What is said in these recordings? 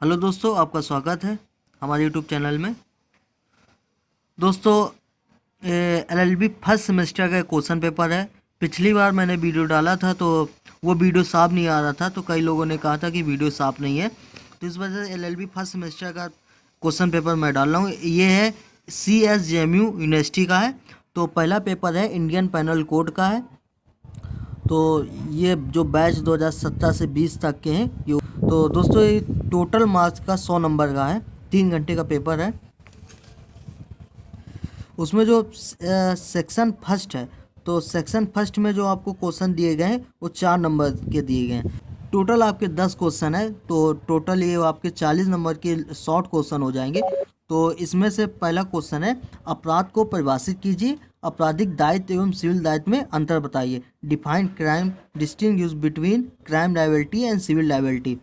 Hello दोस्तों, आपका स्वागत है हमारे यूट्यूब चैनल में। दोस्तों, एलएलबी फर्स्ट सेमेस्टर का क्वेश्चन पेपर है। पिछली बार मैंने वीडियो डाला था तो वो वीडियो साफ नहीं आ रहा था, तो कई लोगों ने कहा था कि वीडियो साफ नहीं है, तो इस वजह से एलएलबी फर्स्ट सेमेस्टर का क्वेश्चन पेपर मैं डाल रहा हूँ। ये है CSJMU यूनिवर्सिटी का है। तो पहला पेपर है इंडियन पैनल कोड का है। तो ये जो बैच 2017 से 20 तक के हैं तो दोस्तों ये टोटल मार्क्स का 100 नंबर का है। 3 घंटे का पेपर है। उसमें जो सेक्शन फर्स्ट है, तो सेक्शन फर्स्ट में जो आपको क्वेश्चन दिए गए हैं वो 4 नंबर के दिए गए हैं। टोटल आपके 10 क्वेश्चन है, तो टोटल ये आपके 40 नंबर के शॉर्ट क्वेश्चन हो जाएंगे। तो इसमें से पहला क्वेश्चन है, अपराध को परिभाषित कीजिए। आपराधिक दायित्व एवं सिविल दायित्व में अंतर बताइए। Define crime, distinguish between crime liability and civil liability.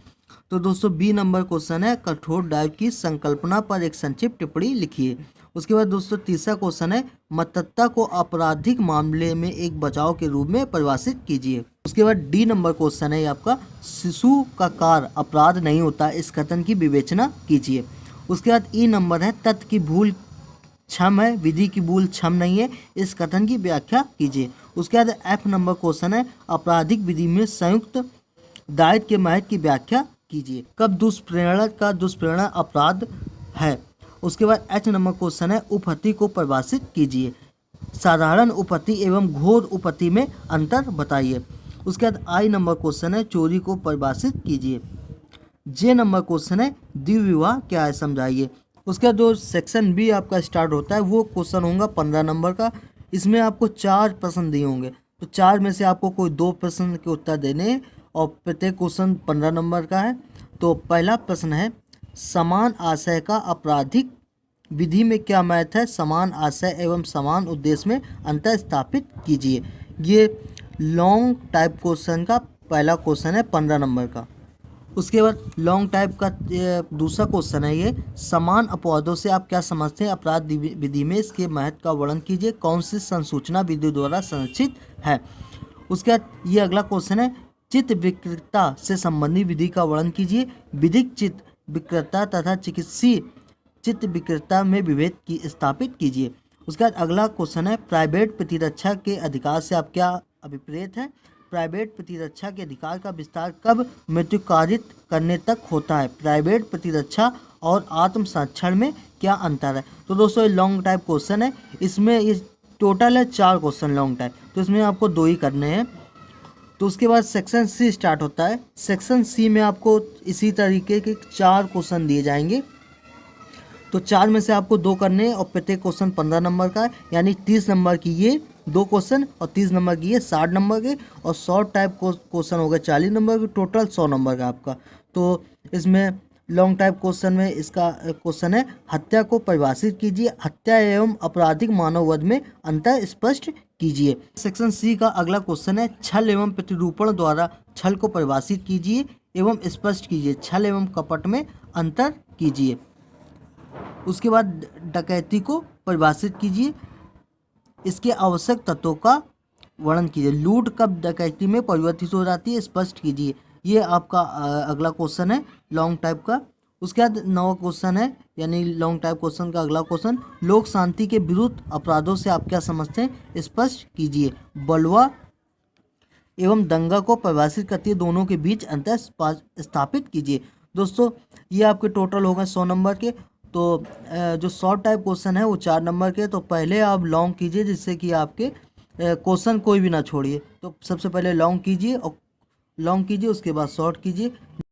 तो दोस्तों बी नंबर क्वेश्चन है, कठोर दायित्व की संकल्पना पर एक संक्षिप्त टिप्पणी लिखिए। उसके बाद दोस्तों तीसरा क्वेश्चन है, मतदाता को आपराधिक मामले में एक बचाव के रूप में परिभाषित कीजिए। उसके बाद डी नंबर क्वेश्चन है आपका, शिशु का कार्य अपराध नहीं होता, इस कथन की विवेचना कीजिए। उसके बाद ई नंबर है, तथ्य की भूल क्षम है, विधि की भूल क्षम नहीं है, इस कथन की व्याख्या कीजिए। उसके बाद एफ नंबर क्वेश्चन है, आपराधिक विधि में संयुक्त दायित्व के महत्व की व्याख्या कीजिए। कब दुष्प्रेरणा का दुष्प्रेरणा अपराध है। उसके बाद एच नंबर क्वेश्चन है, उपपत्ति को परिभाषित कीजिए। साधारण उपपत्ति एवं घोर उपपत्ति में अंतर बताइए। उसके बाद आई नंबर क्वेश्चन है, चोरी को परिभाषित कीजिए। जे नंबर क्वेश्चन है, द्विविवाह क्या है समझाइए। उसका जो सेक्शन बी आपका स्टार्ट होता है वो क्वेश्चन होगा 15 नंबर का। इसमें आपको 4 प्रश्न दिए होंगे, तो 4 में से आपको कोई 2 प्रश्न के उत्तर देने हैं और प्रत्येक क्वेश्चन 15 नंबर का है। तो पहला प्रश्न है, समान आशय का आपराधिक विधि में क्या महत्व है। समान आशय एवं समान उद्देश्य में अंतर स्थापित कीजिए। ये लॉन्ग टाइप क्वेश्चन का पहला क्वेश्चन है 15 नंबर का। उसके बाद लॉन्ग टाइप का दूसरा क्वेश्चन है, ये समान अपवादों से आप क्या समझते हैं। अपराध विधि में इसके महत्व का वर्णन कीजिए। कौन सी संसूचना विधि द्वारा संरक्षित है। उसके बाद ये अगला क्वेश्चन है, चित्त विकृतता से संबंधित विधि का वर्णन कीजिए। विधिक चित्त विकृतता तथा चिकित्सीय चित्त विकृतता में विभेद की स्थापित कीजिए। उसके बाद अगला क्वेश्चन है, प्राइवेट प्रतिरक्षा के अधिकार से आप क्या अभिप्रेत हैं। प्राइवेट प्रतिरक्षा के अधिकार का विस्तार कब मृत्यु कारित करने तक होता है। प्राइवेट प्रतिरक्षा और आत्म संरक्षण में क्या अंतर है। तो दोस्तों ये लॉन्ग टाइप क्वेश्चन है। इसमें ये टोटल है 4 क्वेश्चन लॉन्ग टाइप, तो इसमें आपको 2 ही करने हैं। तो उसके बाद सेक्शन सी स्टार्ट होता है। सेक्शन सी में आपको इसी तरीके के 4 क्वेश्चन दिए जाएंगे। तो 4 में से आपको 2 करने हैं और प्रत्येक क्वेश्चन 15 नंबर का है, यानी 30 नंबर की ये 2 क्वेश्चन और 30 नंबर की ये 60 नंबर के, और शॉर्ट टाइप क्वेश्चन हो गए 40 नंबर के, टोटल 100 नंबर का आपका। तो इसमें लॉन्ग टाइप क्वेश्चन में इसका क्वेश्चन है, हत्या को परिभाषित कीजिए। हत्या एवं आपराधिक मानववध में अंतर स्पष्ट कीजिए। सेक्शन सी का अगला क्वेश्चन है, छल एवं प्रतिरूपण द्वारा छल को परिभाषित कीजिए एवं स्पष्ट कीजिए। छल एवं कपट में अंतर कीजिए। उसके बाद डकैती को परिभाषित कीजिए। इसके आवश्यक तत्वों का वर्णन कीजिए। लूट कब डकैती में परिवर्तित हो जाती है, स्पष्ट कीजिए। ये आपका अगला क्वेश्चन है लॉन्ग टाइप का। उसके बाद 9वां क्वेश्चन है, यानी लॉन्ग टाइप क्वेश्चन का अगला क्वेश्चन, लोक शांति के विरुद्ध अपराधों से आप क्या समझते हैं, स्पष्ट कीजिए। बलवा एवं दंगा को परिभाषित करती है, दोनों के बीच अंतर स्थापित कीजिए। दोस्तों ये आपके टोटल होगा 100 नंबर के। तो जो शॉर्ट टाइप क्वेश्चन है वो 4 नंबर के। तो पहले आप लॉन्ग कीजिए, जिससे कि आपके क्वेश्चन कोई भी ना छोड़िए। तो सबसे पहले लॉन्ग कीजिए, और लॉन्ग कीजिए उसके बाद शॉर्ट कीजिए।